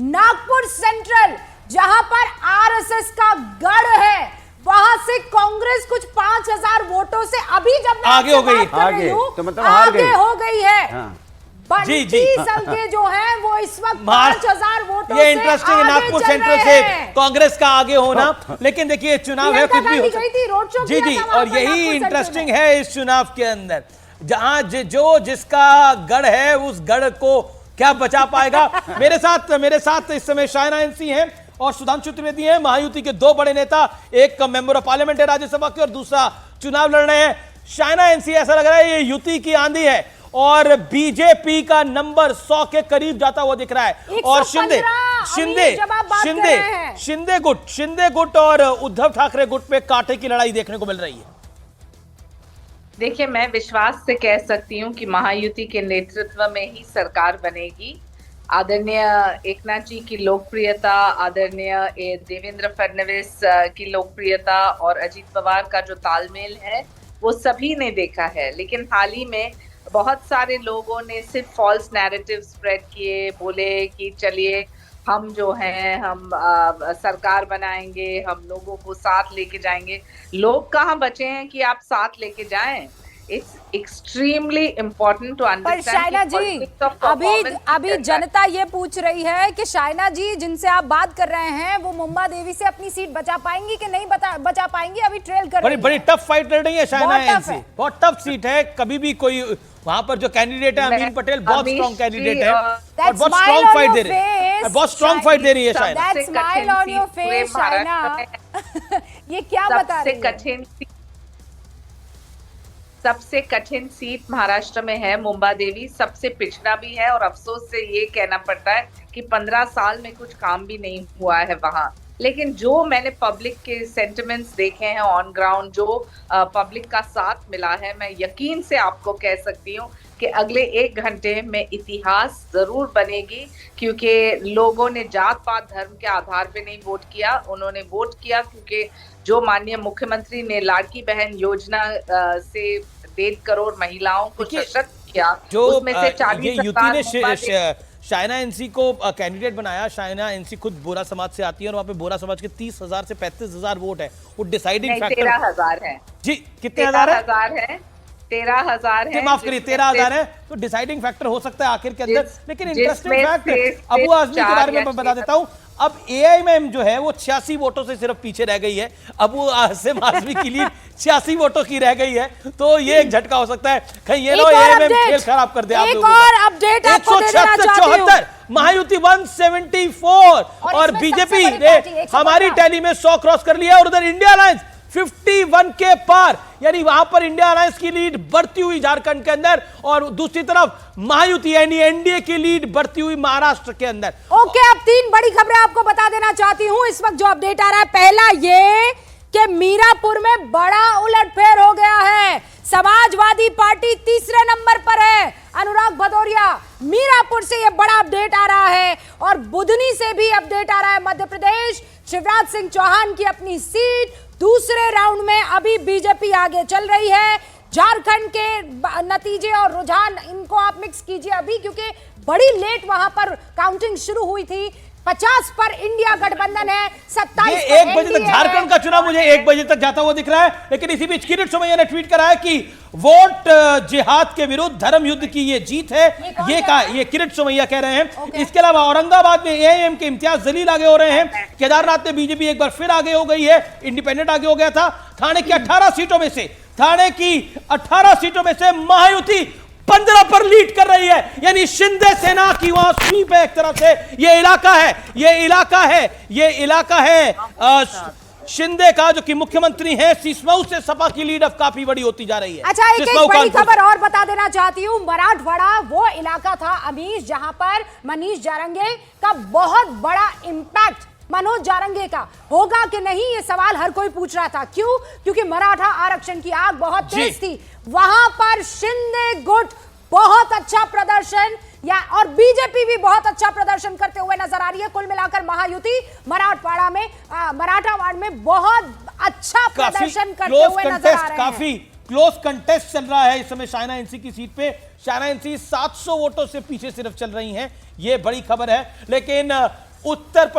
Nagpur central जहां पर RSS का गढ़ है, वहां से कांग्रेस कुछ 5000 वोटों से अभी जब मैं आगे हो गई, तो मतलब हार गई, आगे हो गई है। हाँ। बंटी सलके जो है वो इस वक्त 5000 वोटों ये इंटरेस्टिंग है नागपुर सेंट्रल से कांग्रेस का आगे होना। लेकिन देखिए चुनाव है, कुछ भी हो सकता। जी जी, और यही इंटरेस्टिंग है इस चुनाव के अंदर, जहां जो जिसका गढ़ है उस गढ़ को क्या बचा पाएगा। मेरे साथ इस समय शाइना एनसी हैं और सुधांशु त्रिवेदी हैं, महायुति के दो बड़े नेता, एक मेंबर ऑफ पार्लियामेंट है राज्यसभा के और दूसरा चुनाव लड़ रहे हैं। शाइना एनसी, ऐसा लग रहा है ये युति की आंधी है और बीजेपी का नंबर 100 के करीब जाता हुआ दिख रहा है। और शिंदे गुट और उद्धव ठाकरे गुट पे कांटे की लड़ाई देखने को मिल रही है। देखिए, मैं विश्वास से कह सकती हूँ कि महायुति के नेतृत्व में ही सरकार बनेगी। आदरणीय एकनाथ जी की लोकप्रियता, आदरणीय देवेंद्र फडणवीस की लोकप्रियता और अजीत पवार का जो तालमेल है वो सभी ने देखा है। लेकिन हाल ही में बहुत सारे लोगों ने सिर्फ फॉल्स नैरेटिव स्प्रेड किए, बोले कि चलिए हम जो हैं हम सरकार बनाएंगे, हम लोगों को साथ लेके जाएंगे। लोग कहाँ बचे हैं कि आप साथ लेके जाएं? It's extremely important to understand. पर शाइना जी, अभी जनता ये पूछ रही है कि शाइना जी जिनसे आप बात कर रहे हैं वो मुंबा देवी से अपनी सीट बचा पाएंगी कि नहीं बचा पाएंगी, अभी ट्रेल कर रही है। बड़ी टफ फाइट लड़ रही है शाइना एनसी, बहुत टफ सीट है। कभी भी कोई वहां पर जो कैंडिडेट है अमीन पटेल बहुत स्ट्रॉन्ग कैंडिडेट है और बहुत स्ट्रॉन्ग फाइट दे रही है, बहुत स्ट्रॉन्ग फाइट दे रही है Shaina. That smile on your face Shaina, ये क्या बता रही है? सबसे कठिन सीट महाराष्ट्र में है मुंबा देवी, सबसे पिछड़ा भी है और अफसोस से ये कहना पड़ता है कि 15 साल में कुछ काम भी नहीं हुआ है वहां। लेकिन जो मैंने पब्लिक के सेंटिमेंट्स देखे हैं ऑन ग्राउंड, जो पब्लिक का साथ मिला है, मैं यकीन से आपको कह सकती हूँ कि अगले 1 घंटे में इतिहास जरूर बनेगी। क्योंकि लोगों ने जात पात धर्म के आधार पे नहीं वोट किया, उन्होंने वोट किया क्योंकि जो माननीय मुख्यमंत्री ने लाड़की बहन योजना से 1.5 करोड़ महिलाओं को सशक्त किया, उसमें से 40,000 शाइना एनसी को कैंडिडेट बनाया। शाइना एनसी खुद बोरा समाज से आती है और वहाँ पे बोरा समाज के 30,000 से 35,000 वोट है। वो डिसाइडिंग फैक्टर 13,000 है जी। कितने हजार है? 13,000 है, माफ करिए 13,000 है। तो डिसाइडिंग फैक्टर हो सकता है आखिर के अंदर। लेकिन इंटरेस्टिंग फैक्ट अबू आजमी के बारे में मैं बता देता हूँ। अब एआईएमआईएम जो है वो 86 वोटों से सिर्फ पीछे रह गई है। अबू आजमी की लीड 86 वोटों की रह गई है, तो ये एक झटका हो सकता है। कहीं ये लो एआईएमआईएम खेल खराब कर दे आप लोगों का। 176-74, महायुति 174 और बीजेपी ने हमारी टैली में 100 क्रॉस कर लिया और उधर इंडिया अलायंस 51 के पार, यानी वहां पर इंडिया अलायंस की लीड बढ़ती हुई झारखंड के अंदर और दूसरी तरफ महायुति यानी एनडीए की लीड बढ़ती हुई महाराष्ट्र के अंदर। ओके, अब 3 बड़ी खबरें आपको बता देना चाहती हूं इस वक्त जो अपडेट आ रहा है। पहला ये कि मीरापुर में बड़ा उलटफेर हो गया है। समाजवादी पार्टी तीसरे नंबर पर है, अनुराग भदौरिया। मीरापुर से यह बड़ा अपडेट आ रहा है और बुधनी से भी अपडेट आ रहा है। मध्य प्रदेश, शिवराज सिंह चौहान की अपनी सीट, दूसरे राउंड में अभी बीजेपी आगे चल रही है। झारखंड के नतीजे और रुझान इनको आप मिक्स कीजिए अभी, क्योंकि बड़ी लेट वहां पर काउंटिंग शुरू हुई थी। 50 पर इंडिया गठबंधन है, 27 पर 1 बजे तक झारखंड का चुनाव मुझे 1 बजे तक जाता हुआ दिख रहा है। लेकिन इसी बीच किरीट सोमैया ने ट्वीट करा है कि वोट जिहाद के विरुद्ध धर्म युद्ध की ये जीत है। ये किरीट सोमैया कह रहे हैं। इसके अलावा औरंगाबाद में एआईएम के इम्तियाज जलील आगे हो रहे हैं। केदारनाथ में बीजेपी एक बार फिर आगे हो गई है, इंडिपेंडेंट आगे हो गया था। थाने की 18 सीटों में से महायुति 15 पर लीड कर रही है, यानी शिंदे सेना की वहां स्वीप है एक तरह से। ये इलाका है शिंदे का, जो कि मुख्यमंत्री है। सिसमऊ से सपा की लीड अब काफी बड़ी होती जा रही है। अच्छा, एक बड़ी खबर और बता देना चाहती हूँ। मराठवाड़ा वो इलाका था अमीश जहां पर मनीष जारंगे का बहुत बड़ा इंपैक्ट, मनोज जारंगे का होगा कि नहीं, ये सवाल हर कोई पूछ रहा था। क्यों? क्योंकि मराठा आरक्षण की आग बहुत तेज थी वहां पर। शिंदे गुट बहुत अच्छा प्रदर्शन और बीजेपी भी बहुत अच्छा प्रदर्शन करते हुए नजर आ रही है। कुल मिलाकर महायुति मराठवाड़ा में बहुत अच्छा प्रदर्शन करते हुए नजर आ रहे हैं। काफी क्लोज कंटेस्ट चल रहा है इस समय शाइना एनसी की सीट पे। शाइना एनसी 700 वोटों से पीछे सिर्फ चल रही हैं, ये बड़ी खबर है। लेकिन उत्तर